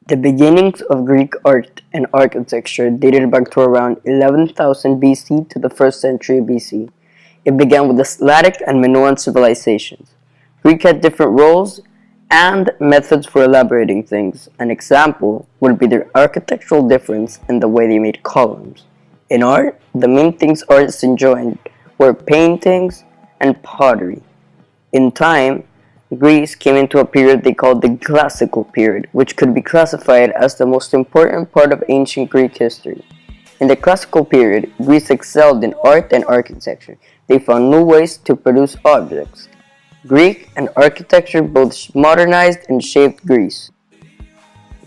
The beginnings of Greek art and architecture dated back to around 11,000 BC to the 1st century BC. It began with the Slavic and Minoan civilizations. Greek had different roles and methods for elaborating things. An example would be their architectural difference in the way they made columns. In art, the main things artists enjoyed were paintings and pottery. In time, Greece came into a period they called the Classical period, which could be classified as the most important part of ancient Greek history. In the Classical period, Greece excelled in art and architecture. They found new ways to produce objects. Greek and architecture both modernized and shaped Greece.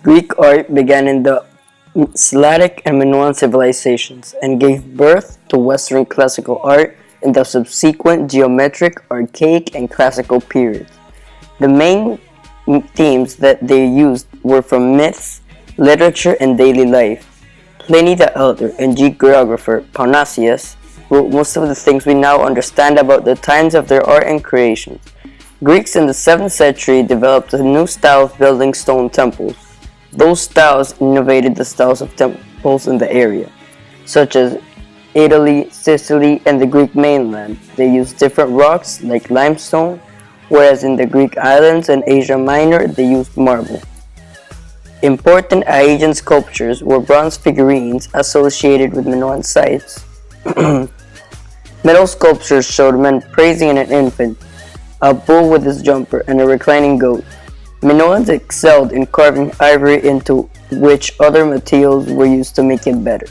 Greek art began in the Slavic and Minoan civilizations and gave birth to Western classical art in the subsequent geometric, archaic, and classical periods. The main themes that they used were from myths, literature, and daily life. Pliny the Elder and Greek geographer Pausanias wrote most of the things we now understand about the times of their art and creations. Greeks in the 7th century developed a new style of building stone temples. Those styles innovated the styles of temples in the area, such as Italy, Sicily, and the Greek mainland. They used different rocks like limestone, whereas in the Greek islands and Asia Minor they used marble. Important Aegean sculptures were bronze figurines associated with Minoan sites. Metal sculptures showed men praising an infant, a bull with his jumper, and a reclining goat. Minoans excelled in carving ivory into which other materials were used to make it better.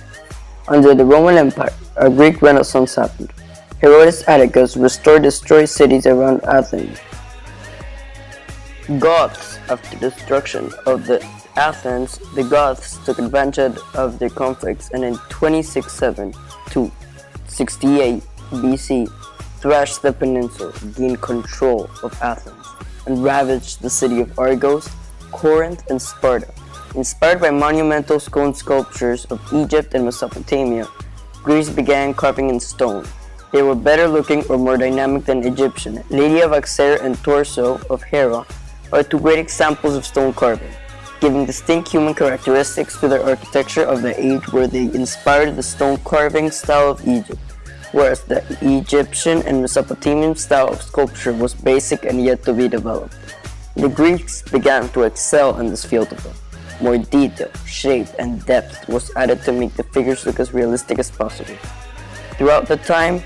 Under the Roman Empire, a Greek Renaissance happened. Herodotus Atticus restored destroyed cities around Athens. Goths, after the destruction of Athens, the Goths took advantage of their conflicts and in 267 to 68 BC thrashed the peninsula, gained control of Athens, and ravaged the city of Argos, Corinth, and Sparta. Inspired by monumental stone sculptures of Egypt and Mesopotamia, Greece began carving in stone. They were better looking or more dynamic than Egyptian. Lydia of Auxerre and Torso of Hera are two great examples of stone carving, giving distinct human characteristics to their architecture of the age where they inspired the stone carving style of Egypt, whereas the Egyptian and Mesopotamian style of sculpture was basic and yet to be developed. The Greeks began to excel in this field of art. More detail, shape, and depth was added to make the figures look as realistic as possible. Throughout the time,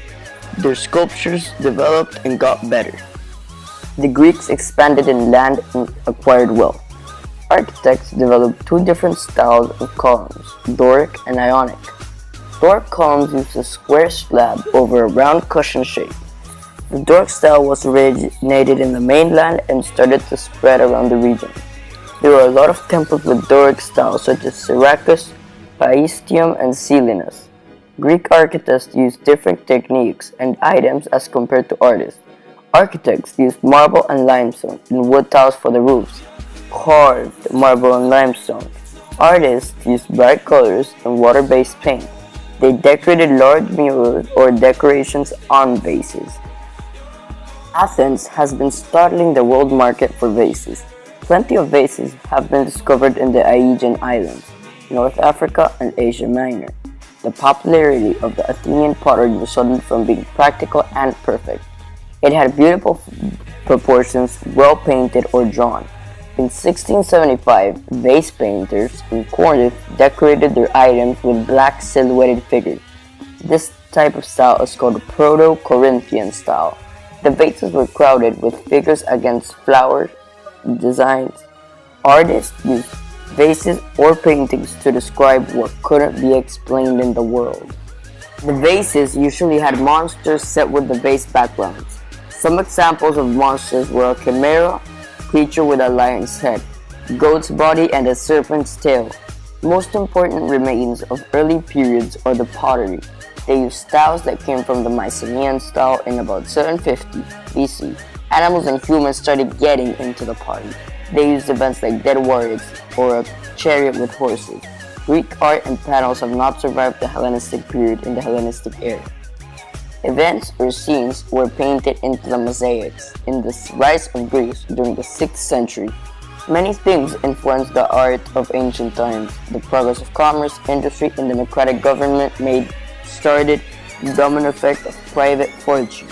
their sculptures developed and got better. The Greeks expanded in land and acquired wealth. Architects developed two different styles of columns, Doric and Ionic. Doric columns used a square slab over a round cushion shape. The Doric style was originated in the mainland and started to spread around the region. There are a lot of temples with Doric style such as Syracuse, Paestum, and Selinus. Greek architects used different techniques and items as compared to artists. Architects used marble and limestone and wood tiles for the roofs, carved marble and limestone. Artists used bright colors and water-based paint. They decorated large murals or decorations on vases. Athens has been startling the world market for vases. Plenty of vases have been discovered in the Aegean Islands, North Africa, and Asia Minor. The popularity of the Athenian pottery resulted from being practical and perfect. It had beautiful proportions, well painted or drawn. In 1675, vase painters in Corinth decorated their items with black silhouetted figures. This type of style is called Proto-Corinthian style. The vases were crowded with figures against flower designs. Artists used vases or paintings to describe what couldn't be explained in the world. The vases usually had monsters set with the vase backgrounds. Some examples of monsters were a chimera, creature with a lion's head, goat's body, and a serpent's tail. Most important remains of early periods are the pottery. They used styles that came from the Mycenaean style in about 750 BC. Animals and humans started getting into the pottery. They used events like dead warriors or a chariot with horses. Greek art and panels have not survived the Hellenistic period in the Hellenistic era. Events or scenes were painted into the mosaics in the rise of Greece during the 6th century. Many things influenced the art of ancient times. The progress of commerce, industry, and democratic government started the domino effect of private fortune.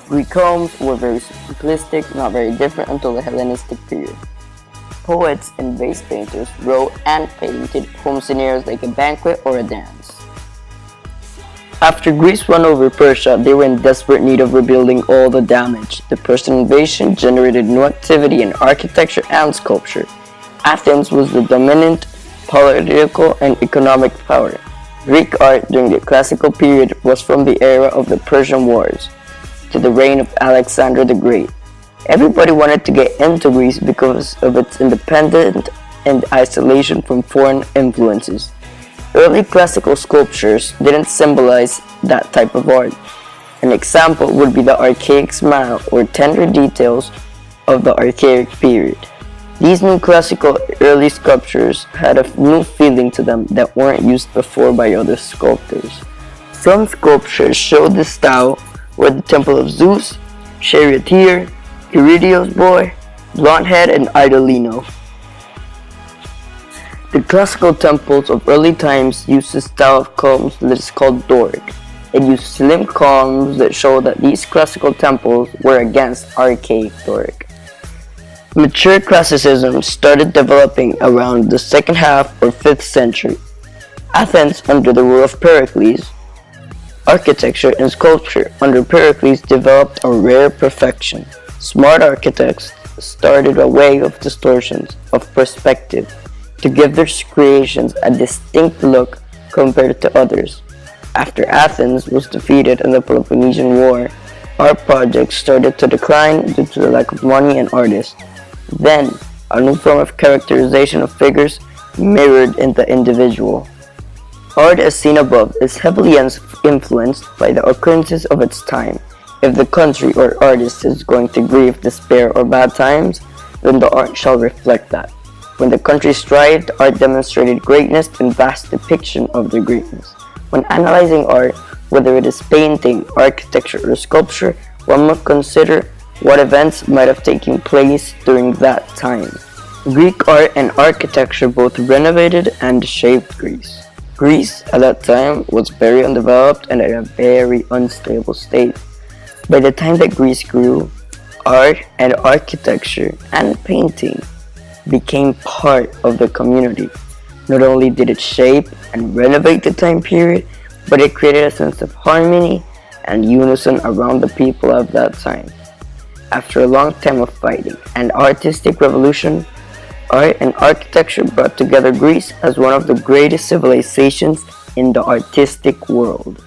Greek homes were very simplistic, not very different until the Hellenistic period. Poets and vase painters wrote and painted home scenarios like a banquet or a dance. After Greece won over Persia, they were in desperate need of rebuilding all the damage. The Persian invasion generated new activity in architecture and sculpture. Athens was the dominant political and economic power. Greek art during the classical period was from the era of the Persian Wars to the reign of Alexander the Great. Everybody wanted to get into Greece because of its independence and isolation from foreign influences. Early classical sculptures didn't symbolize that type of art. An example would be the archaic smile or tender details of the archaic period. These new classical early sculptures had a new feeling to them that weren't used before by other sculptors. Some sculptures showed the style were the Temple of Zeus, Charioteer, Eurydice Boy, Blondhead, and Idolino. The classical temples of early times used a style of columns that is called Doric. It used slim columns that show that these classical temples were against archaic Doric. Mature classicism started developing around the second half or 5th century. Athens, under the rule of Pericles, architecture and sculpture under Pericles developed a rare perfection. Smart architects started a way of distortions of perspective to give their creations a distinct look compared to others. After Athens was defeated in the Peloponnesian War, art projects started to decline due to the lack of money and artists. Then, a new form of characterization of figures mirrored in the individual. Art as seen above is heavily influenced by the occurrences of its time. If the country or artist is going to grieve, despair, or bad times, then the art shall reflect that. When the country thrived, art demonstrated greatness and vast depiction of their greatness. When analyzing art, whether it is painting, architecture, or sculpture, one must consider what events might have taken place during that time. Greek art and architecture both renovated and shaped Greece. Greece at that time was very undeveloped and in a very unstable state. By the time that Greece grew, art and architecture and painting became part of the community. Not only did it shape and renovate the time period, but it created a sense of harmony and unison around the people of that time. After a long time of fighting and artistic revolution, art and architecture brought together Greece as one of the greatest civilizations in the artistic world.